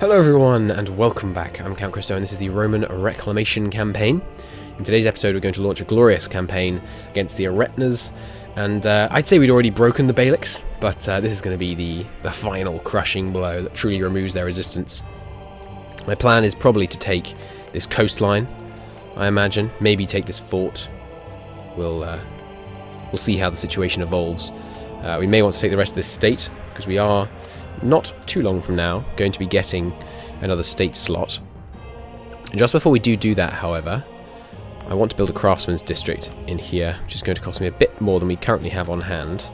Hello everyone and welcome back. I'm Count Christo and this is the Roman Reclamation campaign. In today's episode we're going to launch a glorious campaign against the Aretnas, and I'd say we'd already broken the Beylics, but this is going to be the final crushing blow that truly removes their resistance. My plan is probably to take this coastline, I imagine, maybe take this fort. We'll see how the situation evolves. We may want to take the rest of this state, because we are not too long from now going to be getting another state slot. And just before we do that, however, I want to build a craftsman's district in here, which is going to cost me a bit more than we currently have on hand.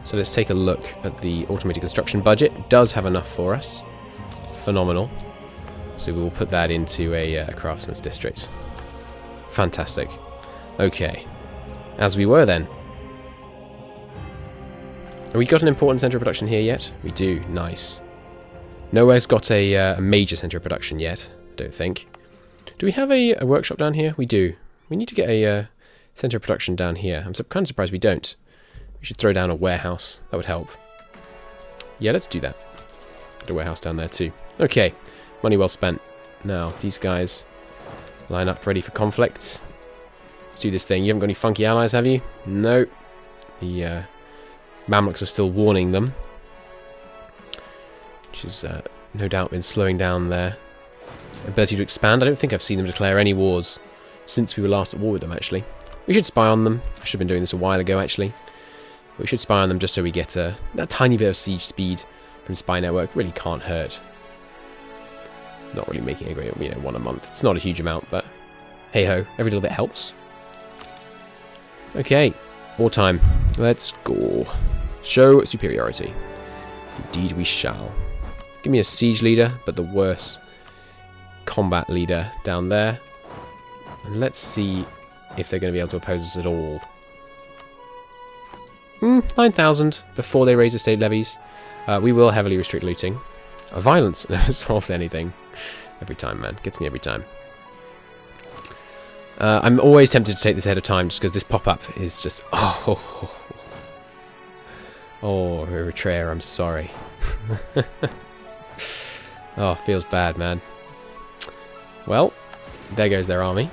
So let's take a look at the automated construction budget. It does have enough for us. Phenomenal. So we will put that into a craftsman's district. Fantastic. Okay. As we were then. Have we got an important centre of production here yet? We do. Nice. Nowhere's got a major centre of production yet, I don't think. Do we have a workshop down here? We do. We need to get a centre of production down here. I'm kind of surprised we don't. We should throw down a warehouse. That would help. Yeah, let's do that. Get a warehouse down there too. Okay. Money well spent. Now, these guys line up ready for conflict. Let's do this thing. You haven't got any funky allies, have you? No. The Mamluks are still warning them, which is no doubt been slowing down their ability to expand. I don't think I've seen them declare any wars since we were last at war with them, actually. We should spy on them. I should have been doing this a while ago, actually. We should spy on them just so we get that tiny bit of siege speed from spy network. Really can't hurt. Not really making a great, one a month. It's not a huge amount, but hey-ho, every little bit helps. Okay, wartime. Let's go. Show superiority. Indeed we shall. Give me a siege leader, but the worse combat leader down there. And let's see if they're going to be able to oppose us at all. 9,000 before they raise estate levies. We will heavily restrict looting. Violence never solves anything. Every time, man. Gets me every time. I'm always tempted to take this ahead of time just because this pop-up is just... Oh, Eritrea, I'm sorry. Oh, feels bad, man. Well, there goes their army.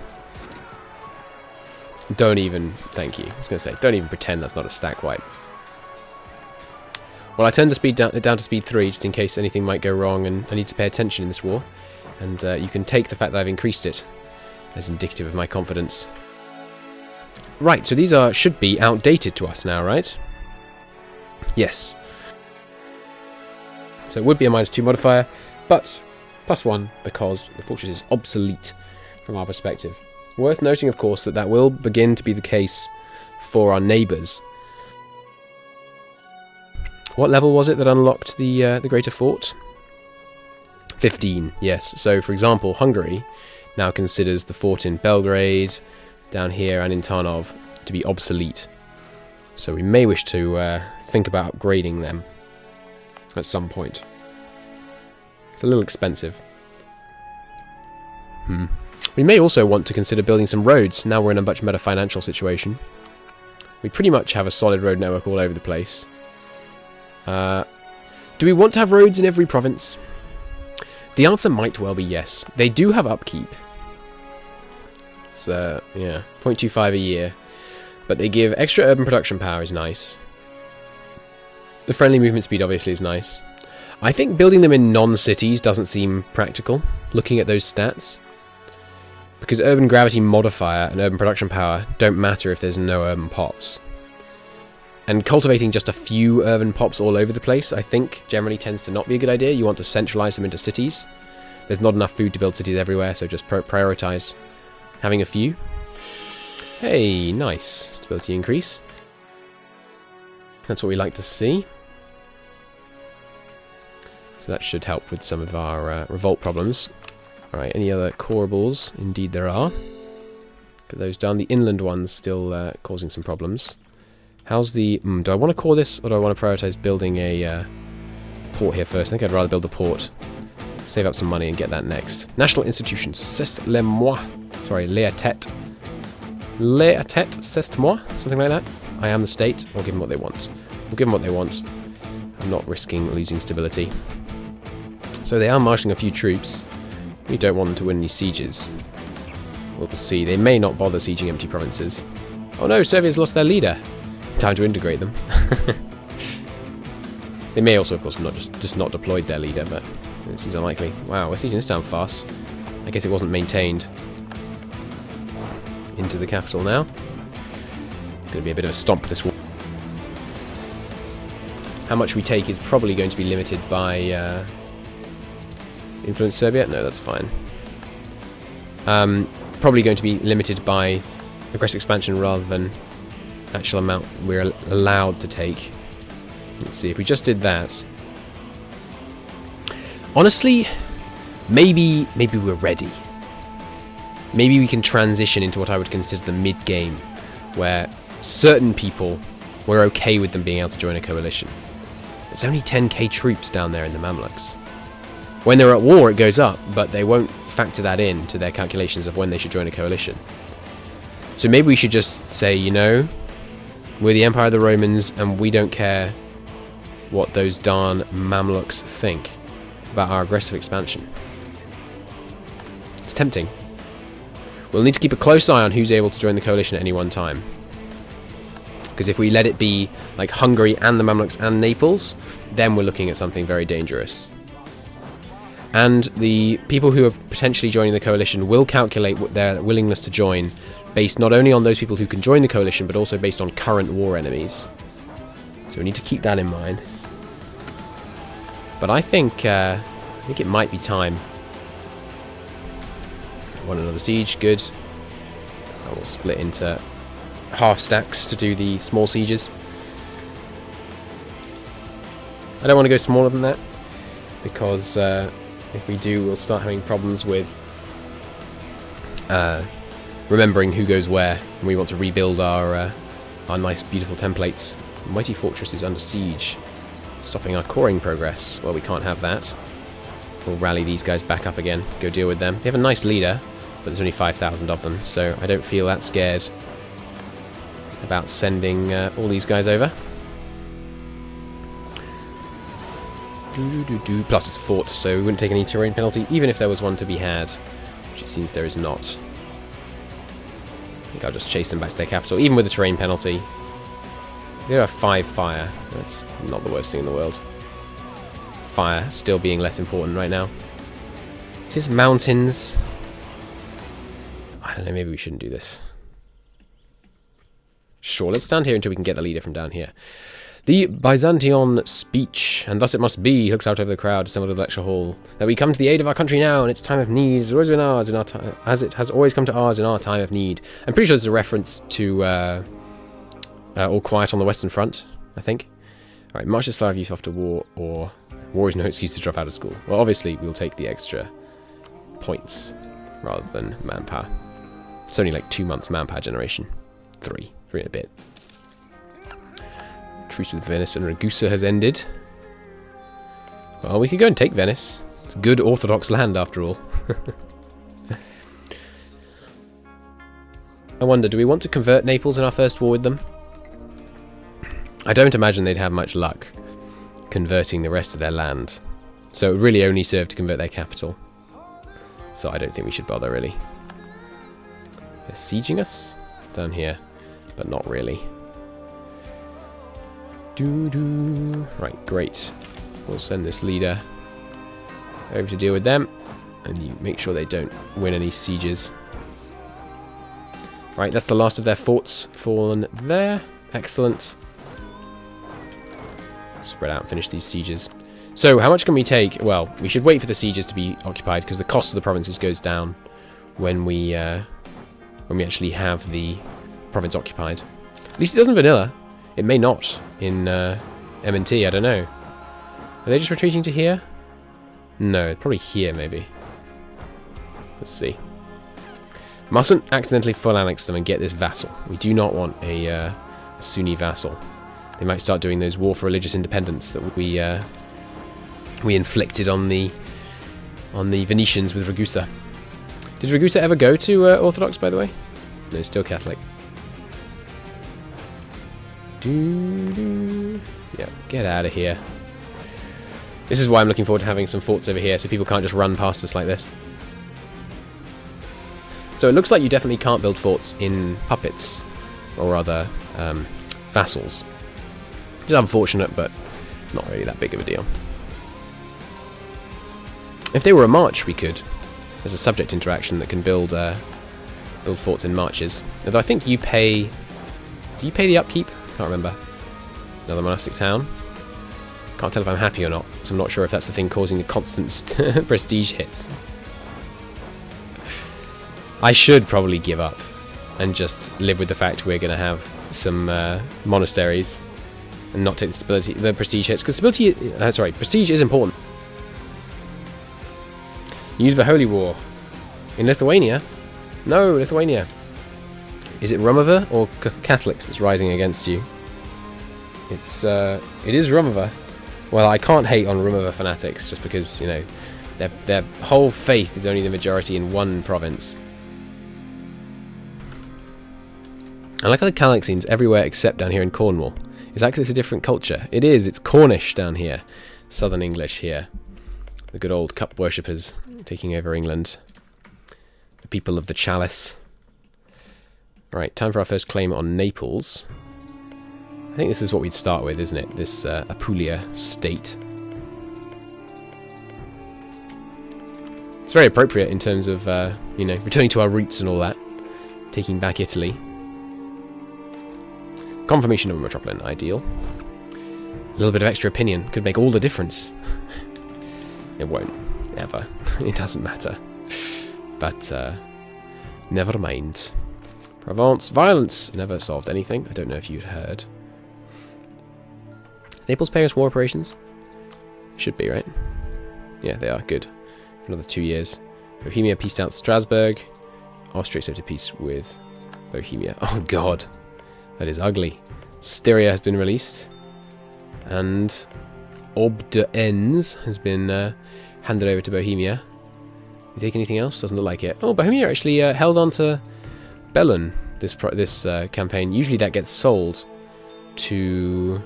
Don't even... Thank you. I was going to say, don't even pretend that's not a stack wipe. Well, I turned the speed down to speed 3 just in case anything might go wrong and I need to pay attention in this war. And you can take the fact that I've increased it as indicative of my confidence. Right, so these should be outdated to us now, right? Yes. So it would be a -2 modifier, but +1 because the fortress is obsolete from our perspective. Worth noting, of course, that will begin to be the case for our neighbours. What level was it that unlocked the greater fort? 15, yes. So, for example, Hungary now considers the fort in Belgrade, down here, and in Tarnov to be obsolete. So we may wish to think about upgrading them at some point. It's a little expensive. We may also want to consider building some roads. Now we're in a much better financial situation. We pretty much have a solid road network all over the place. Do we want to have roads in every province? The answer might well be yes. They do have upkeep. It's, yeah, 0.25 a year. But they give extra urban production power is nice. The friendly movement speed obviously is nice. I think building them in non-cities doesn't seem practical, looking at those stats. Because urban gravity modifier and urban production power don't matter if there's no urban pops. And cultivating just a few urban pops all over the place, I think, generally tends to not be a good idea. You want to centralize them into cities. There's not enough food to build cities everywhere, so just prioritize having a few. Hey, nice. Stability increase. That's what we like to see. So that should help with some of our revolt problems. Alright, any other corables? Indeed there are. Get those done. The inland one's still causing some problems. How's the... do I want to core this, or do I want to prioritize building a port here first? I think I'd rather build a port. Save up some money and get that next. National institutions. C'est le moi. Sorry, les tête. Les tête, c'est moi. Something like that. I am the state. I'll give them what they want. We'll give them what they want. I'm not risking losing stability. So they are marshalling a few troops. We don't want them to win any sieges. We'll see. They may not bother sieging empty provinces. Oh no, Servia's lost their leader. Time to integrate them. They may also, of course, not just not deployed their leader, but it seems unlikely. Wow, we're sieging this down fast. I guess it wasn't maintained. Into the capital now. It's going to be a bit of a stomp this war. How much we take is probably going to be limited by influence Serbia. No, that's fine. Probably going to be limited by aggressive expansion rather than actual amount we're allowed to take. Let's see if we just did that. Honestly, maybe we're ready. Maybe we can transition into what I would consider the mid-game, where certain people, we're okay with them being able to join a coalition. There's only 10k troops down there in the Mamluks. When they're at war, it goes up, but they won't factor that in to their calculations of when they should join a coalition. So maybe we should just say, you know, we're the Empire of the Romans, and we don't care what those darn Mamluks think about our aggressive expansion. It's tempting. We'll need to keep a close eye on who's able to join the coalition at any one time. Because if we let it be like Hungary and the Mamluks and Naples, then we're looking at something very dangerous. And the people who are potentially joining the coalition will calculate their willingness to join based not only on those people who can join the coalition, but also based on current war enemies. So we need to keep that in mind. But I think it might be time. Want another siege? Good. I will split into half stacks to do the small sieges. I don't want to go smaller than that because if we do, we'll start having problems with remembering who goes where, and we want to rebuild our nice, beautiful templates. Mighty Fortress is under siege, stopping our coring progress. Well, we can't have that. We'll rally these guys back up again, go deal with them. They have a nice leader, but there's only 5,000 of them, so I don't feel that scared about sending all these guys over. Plus it's fort, so we wouldn't take any terrain penalty, even if there was one to be had, which it seems there is not. I think I'll just chase them back to their capital, even with the terrain penalty. They have 5 fire. That's not the worst thing in the world. Fire still being less important right now. It is mountains. I don't know, maybe we shouldn't do this. Sure, let's stand here until we can get the leader from down here. The Byzantion speech, and thus it must be, he looks out over the crowd assembled in the lecture hall, that we come to the aid of our country now in its time of need, as always been ours in our as it has always come to ours in our time of need. I'm pretty sure this is a reference to All Quiet on the Western Front, I think. Alright, march this flower of youth off to war, or war is no excuse to drop out of school. Well, obviously, we'll take the extra points rather than manpower. It's only like 2 months manpower generation. 3 and a bit. Truce with Venice and Ragusa has ended. Well, we could go and take Venice. It's good Orthodox land, after all. I wonder, do we want to convert Naples in our first war with them? I don't imagine they'd have much luck converting the rest of their land. So it would really only serve to convert their capital. So I don't think we should bother, really. They're sieging us down here, but not really. Right, great. We'll send this leader over to deal with them, and you make sure they don't win any sieges. Right, that's the last of their forts fallen there. Excellent. Spread out and finish these sieges. So, how much can we take? Well, we should wait for the sieges to be occupied, because the cost of the provinces goes down when we actually have the province occupied. At least it doesn't vanilla. It may not in M&T, I don't know. Are they just retreating to here? No, probably here, maybe. Let's see. Mustn't accidentally full annex them and get this vassal. We do not want a Sunni vassal. They might start doing those war for religious independence that we inflicted on the Venetians with Ragusa. Did Ragusa ever go to Orthodox, by the way? No, still Catholic. Yeah, get out of here. This is why I'm looking forward to having some forts over here, so people can't just run past us like this. So it looks like you definitely can't build forts in puppets, or rather, vassals. Which is unfortunate, but not really that big of a deal. If they were a march, we could. There's a subject interaction that can build forts in marches. Although I think you pay... Do you pay the upkeep? Can't remember. Another monastic town. Can't tell if I'm happy or not, so I'm not sure if that's the thing causing the constant prestige hits. I should probably give up and just live with the fact we're going to have some monasteries and not take the prestige hits, because prestige is important. Use the Holy War in Lithuania. No, Lithuania. Is it Rumova or Catholics that's rising against you? It is Rumova. Well, I can't hate on Rumova fanatics just because, you know, their whole faith is only the majority in one province. I like how the Calaxine's everywhere except down here in Cornwall. Is that because it's a different culture? It is. It's Cornish down here. Southern English here. The good old cup worshippers taking over England. The people of the chalice. Right, time for our first claim on Naples. I think this is what we'd start with, isn't it? This Apulia state. It's very appropriate in terms of, you know, returning to our roots and all that. Taking back Italy. Confirmation of a metropolitan, ideal. A little bit of extra opinion could make all the difference. It won't, ever. It doesn't matter. But, never mind. Provence, violence never solved anything. I don't know if you'd heard. Naples paying us war operations? Should be, right? Yeah, they are. Good. Another 2 years. Bohemia peaced out Strasbourg. Austria accepted peace with Bohemia. Oh, God. That is ugly. Styria has been released. And Obdenz has been handed over to Bohemia. You take anything else? Doesn't look like it. Oh, Bohemia actually held on to Bellun this campaign. Usually that gets sold to...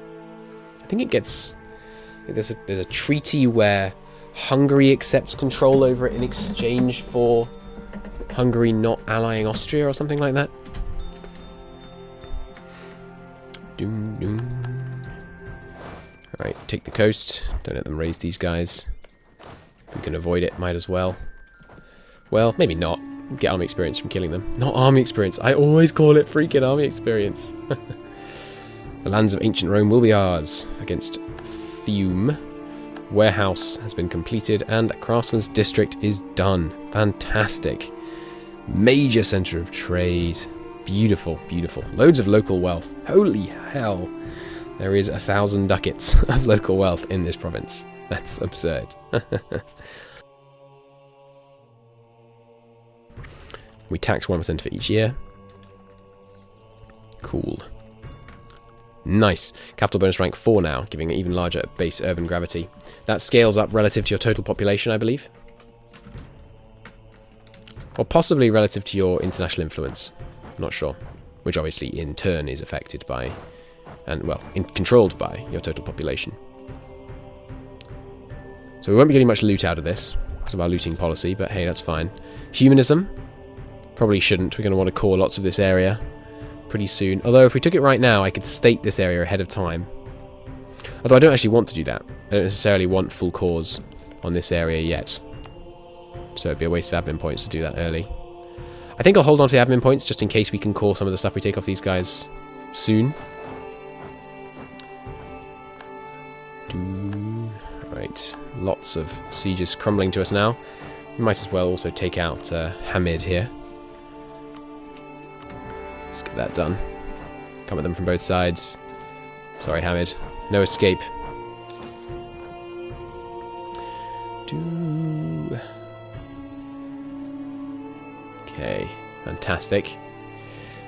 I think it gets... There's a treaty where Hungary accepts control over it in exchange for Hungary not allying Austria or something like that. Doom, doom. Alright, take the coast. Don't let them raise these guys. If we can avoid it, might as well. Well, maybe not. Get army experience from killing them. Not army experience. I always call it freaking army experience. The lands of ancient Rome will be ours against Fiume. Warehouse has been completed and Craftsman's district is done. Fantastic. Major centre of trade. Beautiful, beautiful. Loads of local wealth. Holy hell. There is 1,000 ducats of local wealth in this province. That's absurd. We tax 1% for each year. Cool. Nice. Capital bonus rank 4 now, giving an even larger base urban gravity. That scales up relative to your total population, I believe. Or possibly relative to your international influence. Not sure. Which obviously in turn is affected by, and well, controlled by your total population. So we won't be getting much loot out of this because of our looting policy, but hey, that's fine. Humanism. Probably shouldn't. We're going to want to core lots of this area pretty soon. Although if we took it right now, I could state this area ahead of time. Although I don't actually want to do that. I don't necessarily want full cores on this area yet. So it'd be a waste of admin points to do that early. I think I'll hold on to the admin points just in case we can core some of the stuff we take off these guys soon. Right, lots of sieges crumbling to us now. We might as well also take out Hamid here. Let's get that done. Come at them from both sides. Sorry, Hamid. No escape. Okay, fantastic.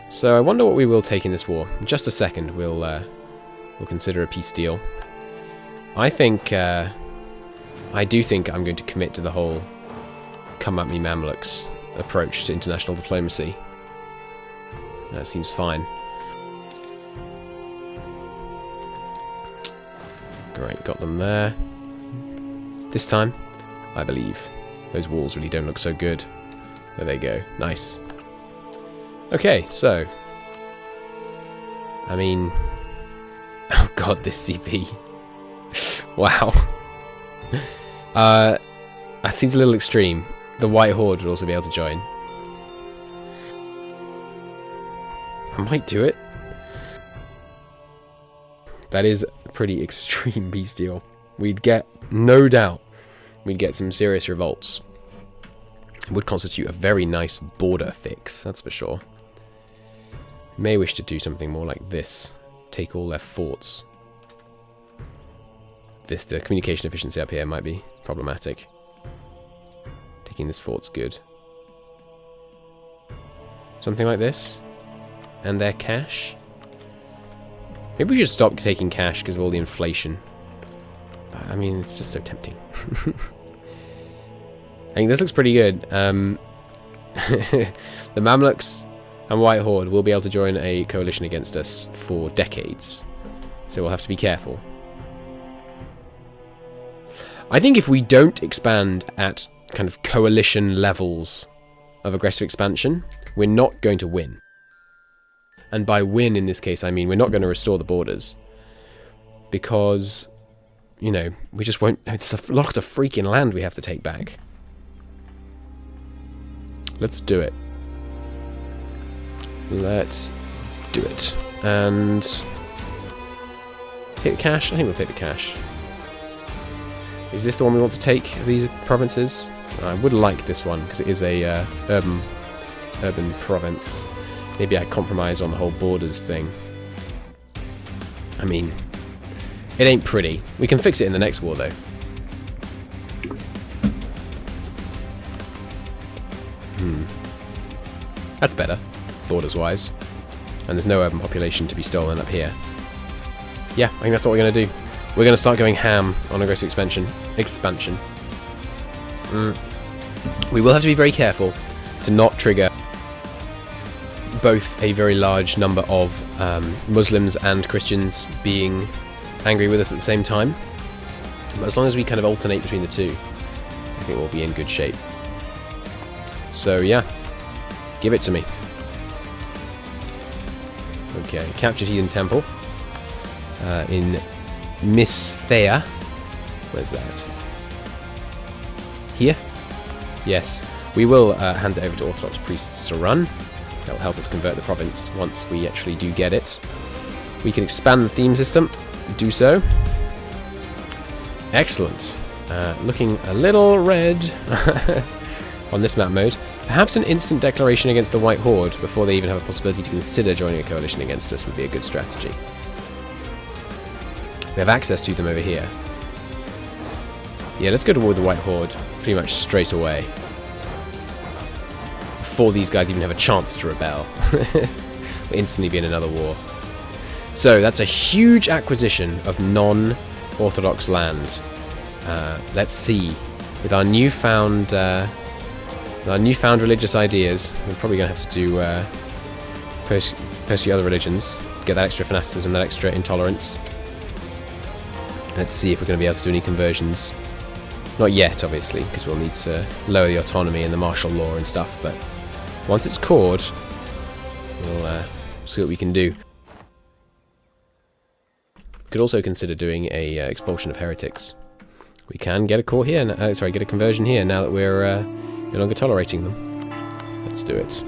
So I wonder what we will take in this war. In just a second, we'll consider a peace deal. I do think I'm going to commit to the whole come at me Mamluks approach to international diplomacy. That seems fine. Great, got them there. This time, I believe. Those walls really don't look so good. There they go. Nice. Okay, so... I mean... Oh god, this CP. Wow. That seems a little extreme. The White Horde would also be able to join. I might do it. That is a pretty extreme bestial. We'd get, no doubt, we'd get some serious revolts. It would constitute a very nice border fix, that's for sure. May wish to do something more like this. Take all their forts. The communication efficiency up here might be problematic. Taking this fort's good. Something like this. And their cash. Maybe we should stop taking cash because of all the inflation. But, I mean, it's just so tempting. I think this looks pretty good. The Mamluks and White Horde will be able to join a coalition against us for decades. So we'll have to be careful. I think if we don't expand at kind of coalition levels of aggressive expansion, we're not going to win. And by win in this case, I mean we're not going to restore the borders. Because, you know, we just won't... It's a lot of freaking land we have to take back. Let's do it. Let's do it. And... take the cash? I think we'll take the cash. Is this the one we want to take, these provinces? I would like this one, because it is a urban province. Maybe I compromise on the whole borders thing. I mean, it ain't pretty. We can fix it in the next war, though. That's better, borders-wise. And there's no urban population to be stolen up here. Yeah, I think that's what we're going to do. We're going to start going ham on aggressive expansion. We will have to be very careful to not trigger both a very large number of Muslims and Christians being angry with us at the same time. But as long as we kind of alternate between the two, I think we'll be in good shape. So yeah, give it to me. Okay, captured Heathen Temple in Misthea. Where's that? Here? Yes. We will hand it over to Orthodox priests to run. That'll help us convert the province once we actually do get it. We can expand the theme system. Do so. Excellent. Looking a little red on this map mode. Perhaps an instant declaration against the White Horde before they even have a possibility to consider joining a coalition against us would be a good strategy. We have access to them over here. Yeah, let's go to war with the White Horde pretty much straight away. Before these guys even have a chance to rebel. We'll instantly be in another war. So, that's a huge acquisition of non-Orthodox land. Let's see. With our newfound religious ideas, we're probably going to have to do persecute other religions. Get that extra fanaticism, that extra intolerance. Let's see if we're going to be able to do any conversions. Not yet, obviously, because we'll need to lower the autonomy and the martial law and stuff, but once it's cored, we'll see what we can do. Could also consider doing a expulsion of heretics. We can get a core here, get a conversion here now that we're no longer tolerating them. Let's do it.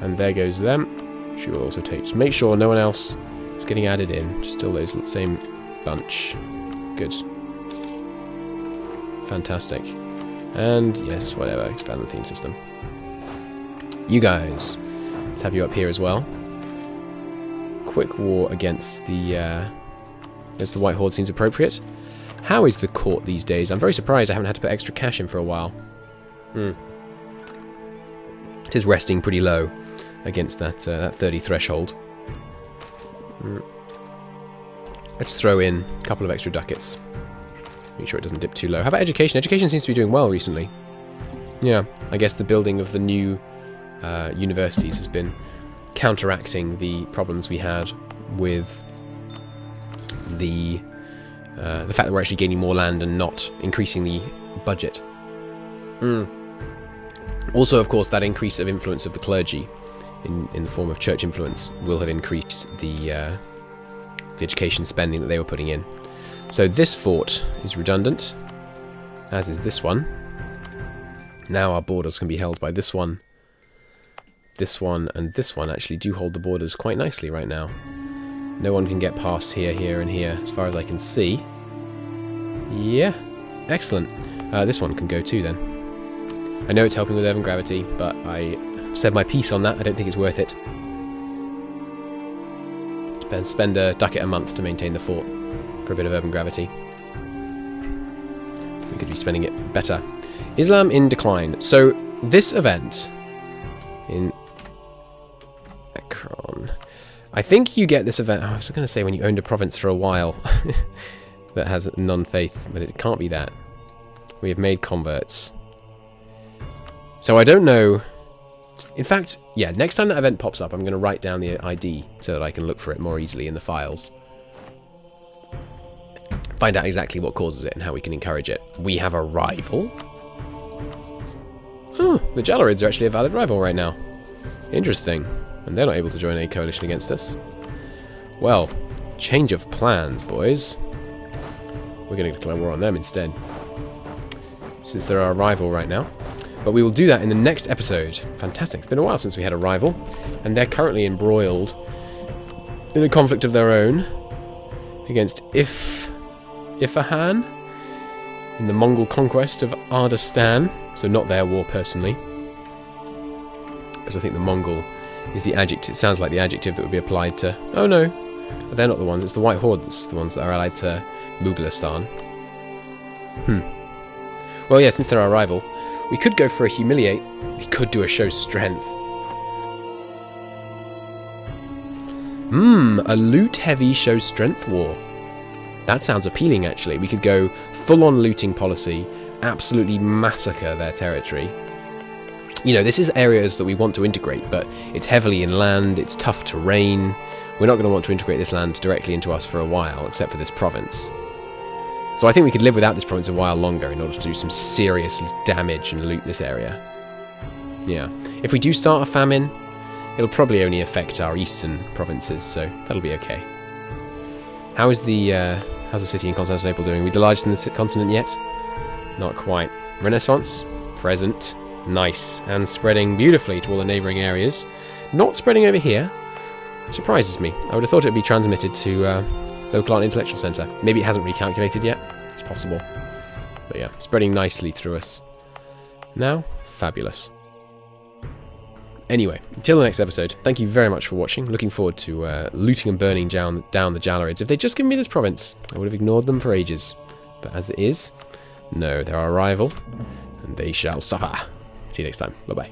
And there goes them. She will also take. Just make sure no one else is getting added in. Just still those same bunch. Good. Fantastic. And yes, whatever. Expand the theme system. You guys. Let's have you up here as well. Quick war against the White Horde seems appropriate. How is the court these days? I'm very surprised I haven't had to put extra cash in for a while. It is resting pretty low against that 30 threshold. Let's throw in a couple of extra ducats. Make sure it doesn't dip too low. How about education? Education seems to be doing well recently. Yeah, I guess the building of the new universities has been counteracting the problems we had with the The fact that we're actually gaining more land and not increasing the budget. Also, of course, that increase of influence of the clergy in the form of church influence will have increased the education spending that they were putting in. So this fort is redundant, as is this one. Now our borders can be held by this one, and this one actually do hold the borders quite nicely right now. No one can get past here, here, and here, as far as I can see. Yeah, excellent. This one can go too, then. I know it's helping with urban gravity, but I said my piece on that. I don't think it's worth it. Spend a ducat a month to maintain the fort for a bit of urban gravity. We could be spending it better. Islam in decline. So, this event in Akron, I think you get this event. I was going to say when you owned a province for a while that has non-faith, but it can't be that. We have made converts. So I don't know. In fact, yeah, next time that event pops up, I'm going to write down the ID so that I can look for it more easily in the files. Find out exactly what causes it and how we can encourage it. We have a rival? Oh, the Jalarids are actually a valid rival right now. Interesting. And they're not able to join a coalition against us. Well, change of plans, boys. We're going to declare war on them instead, since they're our rival right now. But we will do that in the next episode. Fantastic. It's been a while since we had a rival, and they're currently embroiled in a conflict of their own against Isfahan in the Mongol conquest of Ardastan. So not their war personally, because I think the Mongol is the adjective. It sounds like the adjective that would be applied to... Oh no, they're not the ones. It's the White Horde that's the ones that are allied to Mughalistan. Well, yeah, since they're our rival, we could go for a humiliate. We could do a show strength. A loot-heavy show strength war. That sounds appealing, actually. We could go full-on looting policy, absolutely massacre their territory. You know, this is areas that we want to integrate, but it's heavily inland, it's tough terrain. We're not going to want to integrate this land directly into us for a while, except for this province. So I think we could live without this province a while longer in order to do some serious damage and loot this area. Yeah. If we do start a famine, it'll probably only affect our eastern provinces, so that'll be okay. How's the city in Constantinople doing? Are we the largest in the continent yet? Not quite. Renaissance? Present. Nice. And spreading beautifully to all the neighbouring areas. Not spreading over here. Surprises me. I would have thought it would be transmitted to local art intellectual centre. Maybe it hasn't recalculated yet. It's possible. But yeah, spreading nicely through us. Now, fabulous. Anyway, until the next episode, thank you very much for watching. Looking forward to looting and burning down the Jalarids. If they'd just given me this province, I would have ignored them for ages. But as it is, no, they're our rival, and they shall suffer. See you next time. Bye-bye.